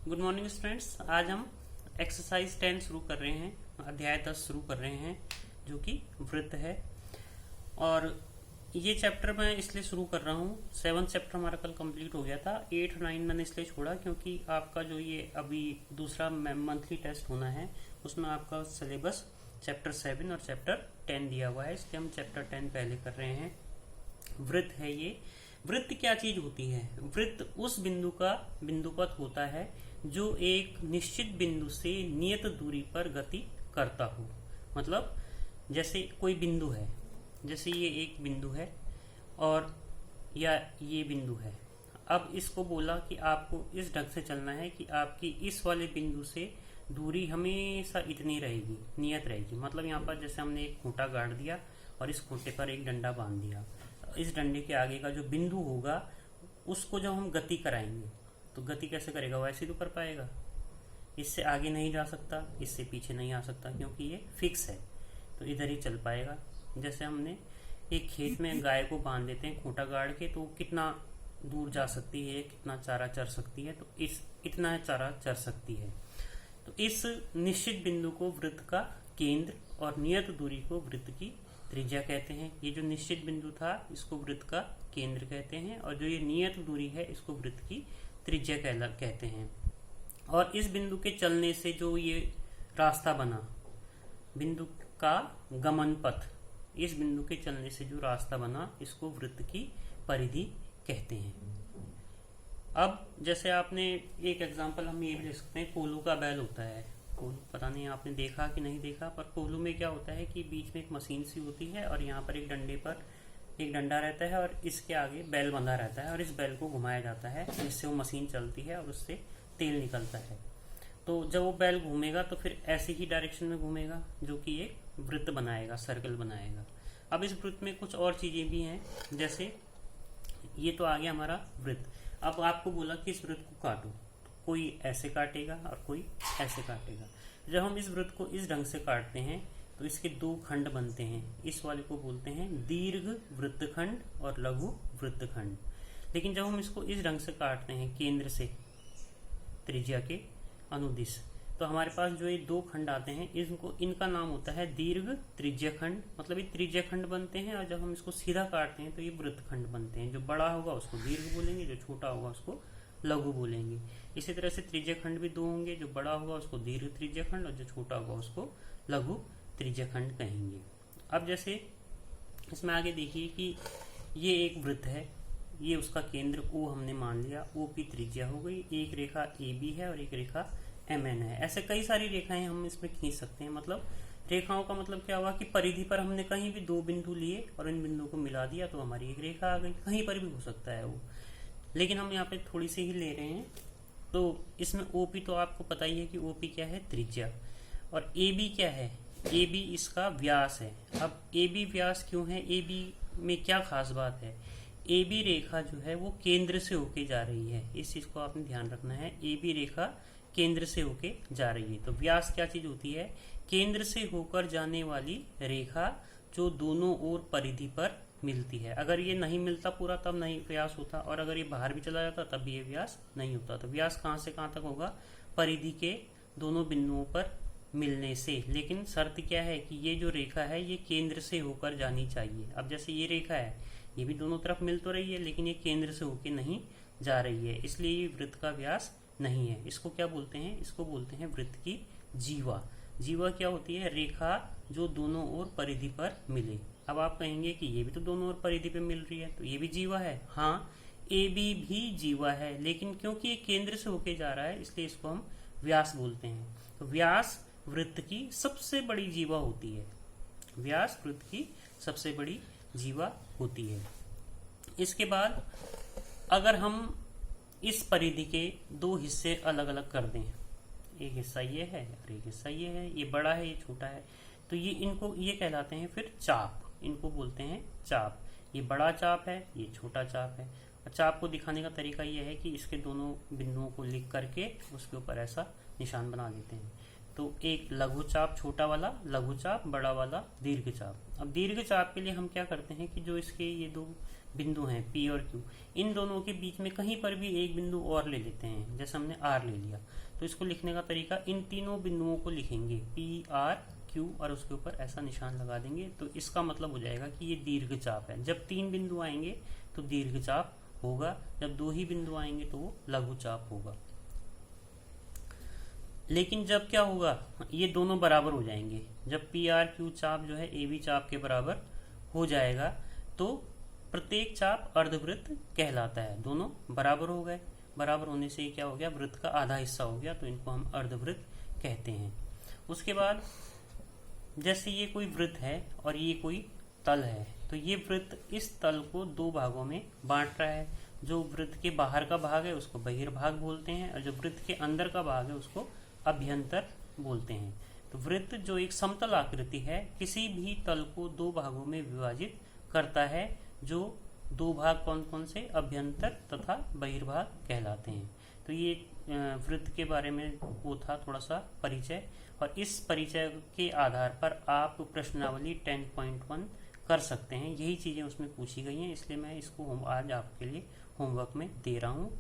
Good morning students. आज हम exercise 10 शुरू कर रहे हैं, अध्याय 10 शुरू कर रहे हैं जो कि वृत्त है। और ये चैप्टर मैं इसलिए शुरू कर रहा हूँ, 7th चैप्टर हमारा कल कंप्लीट हो गया था। 8 और 9 मैंने इसलिए छोड़ा क्योंकि आपका जो ये अभी दूसरा मंथली टेस्ट होना है उसमें आपका सिलेबस चैप्टर 7 और चैप्टर 10 दिया हुआ है, इसलिए हम चैप्टर 10 पहले कर रहे हैं। वृत्त है ये। वृत्त क्या चीज होती है? वृत्त उस बिंदु का बिंदुपथ होता है जो एक निश्चित बिंदु से नियत दूरी पर गति करता हो। मतलब जैसे कोई बिंदु है, जैसे ये एक बिंदु है और या ये बिंदु है। अब इसको बोला कि आपको इस ढंग से चलना है कि आपकी इस वाले बिंदु से दूरी हमेशा इतनी रहेगी, नियत रहेगी। मतलब यहाँ पर जैसे हमने एक खूंटा गाड़ दिया और इस खूंटे पर एक डंडा बांध दिया, इस डंडे के आगे का जो बिंदु होगा उसको जब हम गति कराएंगे तो गति कैसे करेगा? वैसे तो कर पाएगा, इससे आगे नहीं जा सकता, इससे पीछे नहीं आ सकता क्योंकि ये फिक्स है, तो इधर ही चल पाएगा। जैसे हमने एक खेत में गाय को बांध देते हैं खूंटा गाड़ के, तो कितना दूर जा सकती है, कितना चारा चर सकती है, तो इतना चारा चर सकती है। तो इस निश्चित बिंदु को वृत्त का केंद्र और नियत दूरी को वृत्त की त्रिज्या कहते हैं। ये जो निश्चित बिंदु था इसको वृत्त का केंद्र कहते हैं और जो ये नियत दूरी है इसको वृत्त की त्रिज्या कहते हैं। और इस बिंदु के चलने से जो ये रास्ता बना, बिंदु का गमन पथ, इस बिंदु के चलने से जो रास्ता बना इसको वृत्त की परिधि कहते हैं। अब जैसे आपने एक एग्जांपल हम ये भी ले सकते हैं, कोल्हू का बैल होता है। कोल्हू पता नहीं आपने देखा कि नहीं देखा, पर कोल्हू में क्या होता है कि बीच में एक मशीन सी होती है और यहाँ पर एक डंडे पर एक डंडा रहता है और इसके आगे बैल बंधा रहता है और इस बैल को घुमाया जाता है जिससे वो मशीन चलती है और उससे तेल निकलता है। तो जब वो बैल घूमेगा तो फिर ऐसी ही डायरेक्शन में घूमेगा जो कि एक वृत्त बनाएगा, सर्कल बनाएगा। अब इस वृत्त में कुछ और चीजें भी हैं, जैसे ये तो आ गया हमारा वृत्त। अब आपको बोला कि इस वृत्त को काटो, कोई ऐसे काटेगा और कोई ऐसे काटेगा। जब हम इस वृत्त को इस ढंग से काटते हैं तो इसके दो खंड बनते हैं। इस वाले को बोलते हैं दीर्घ वृत्तखंड और लघु वृत्तखंड। लेकिन जब हम इसको इस ढंग से काटते हैं केंद्र से त्रिज्या के अनुदिश, तो हमारे पास जो ये दो खंड आते हैं इनका नाम होता है दीर्घ त्रिज्या खंड। मतलब ये त्रिज्या खंड बनते हैं और जब हम इसको सीधा काटते हैं तो ये वृत्तखंड बनते हैं। जो बड़ा होगा उसको दीर्घ बोलेंगे, जो छोटा होगा उसको लघु बोलेंगे। इसी तरह से त्रिज्या खंड भी दो होंगे, जो बड़ा होगा उसको दीर्घ त्रिज्या खंड और जो छोटा होगा उसको लघु त्रिज्या खंड कहेंगे। अब जैसे इसमें आगे देखिए कि ये एक वृत्त है, ये उसका केंद्र O हमने मान लिया, O की त्रिज्या हो गई। एक रेखा AB है और एक रेखा MN है। ऐसे कई सारी रेखाएं हम इसमें खींच सकते हैं। मतलब रेखाओं का मतलब क्या हुआ कि परिधि पर हमने कहीं भी दो बिंदु लिए और इन बिंदुओं को मिला दिया तो हमारी एक रेखा आ गई। कहीं पर भी हो सकता है वो, लेकिन हम यहाँ पे थोड़ी सी ही ले रहे हैं। तो इसमें OP तो आपको पता ही है कि OP क्या है, त्रिज्या। और AB क्या है? AB इसका व्यास है। अब AB व्यास क्यों है? AB में क्या खास बात है? AB रेखा जो है वो केंद्र से होके जा रही है, इस चीज को आपने ध्यान रखना है। AB रेखा केंद्र से होके जा रही है। तो व्यास क्या चीज होती है? केंद्र से होकर जाने वाली रेखा जो दोनों ओर परिधि पर मिलती है। अगर ये नहीं मिलता पूरा तब नहीं व्यास होता, और अगर ये बाहर भी चला जाता तब भी ये व्यास नहीं होता। तो व्यास कहाँ से कहाँ तक होगा? परिधि के दोनों बिंदुओं पर मिलने से। लेकिन शर्त क्या है कि ये जो रेखा है ये केंद्र से होकर जानी चाहिए। अब जैसे ये रेखा है, ये भी दोनों तरफ मिल तो रही है लेकिन ये केंद्र से होकर नहीं जा रही है, इसलिए ये वृत्त का व्यास नहीं है। इसको क्या बोलते हैं? इसको बोलते हैं वृत्त की जीवा। जीवा क्या होती है? रेखा जो दोनों ओर परिधि पर मिले। अब आप कहेंगे कि ये भी तो दोनों ओर परिधि पे मिल रही है, तो ये भी जीवा है। हाँ, AB भी जीवा है, लेकिन क्योंकि ये केंद्र से होके जा रहा है इसलिए इसको हम व्यास बोलते हैं। तो व्यास वृत्त की सबसे बड़ी जीवा होती है। व्यास वृत्त की सबसे बड़ी जीवा होती है। इसके बाद अगर हम इस परिधि के दो हिस्से अलग अलग कर दें, एक हिस्सा ये है और एक हिस्सा ये है, ये बड़ा है ये छोटा है, तो ये कहलाते हैं फिर चाप। इनको बोलते हैं चाप। ये बड़ा चाप है, ये छोटा चाप है। और चाप को दिखाने का तरीका ये है कि इसके दोनों बिंदुओं को लिख करके उसके ऊपर ऐसा निशान बना देते हैं। तो एक लघु चाप छोटा वाला, लघु चाप बड़ा वाला, दीर्घ चाप। अब दीर्घ चाप के लिए हम क्या करते हैं कि जो इसके ये दो बिंदु हैं P और Q, इन दोनों के बीच में कहीं पर भी एक बिंदु और ले लेते हैं, जैसे हमने R ले लिया, तो इसको लिखने का तरीका इन तीनों बिंदुओं को लिखेंगे P R Q और उसके ऊपर ऐसा निशान लगा देंगे। तो इसका मतलब हो जाएगा कि ये दीर्घ चाप है। जब 3 बिंदु आएंगे तो दीर्घ चाप होगा, जब 2 ही बिंदु आएंगे तो वो लघु चाप होगा। लेकिन जब क्या होगा, ये दोनों बराबर हो जाएंगे, जब पी आर क्यू चाप जो है ए बी चाप के बराबर हो जाएगा तो प्रत्येक चाप अर्धवृत्त कहलाता है। दोनों बराबर हो गए, बराबर होने से क्या हो गया, वृत्त का आधा हिस्सा हो गया, तो इनको हम अर्धवृत्त कहते हैं। उसके बाद जैसे ये कोई वृत्त है और ये कोई तल है, तो ये वृत्त इस तल को 2 भागों में बांट रहा है। जो वृत्त के बाहर का भाग है उसको बहिर्भाग बोलते हैं, और जो वृत्त के अंदर का भाग है उसको अभ्यंतर बोलते हैं। तो वृत्त जो एक समतल आकृति है, किसी भी तल को 2 भागों में विभाजित करता है, जो 2 भाग कौन कौन से, अभ्यंतर तथा बहिर्भाग कहलाते हैं। तो ये वृत्त के बारे में वो था थोड़ा सा परिचय, और इस परिचय के आधार पर आप प्रश्नावली 10.1 कर सकते हैं। यही चीजें उसमें पूछी गई हैं, इसलिए मैं इसको आज आपके लिए होमवर्क में दे रहा हूँ।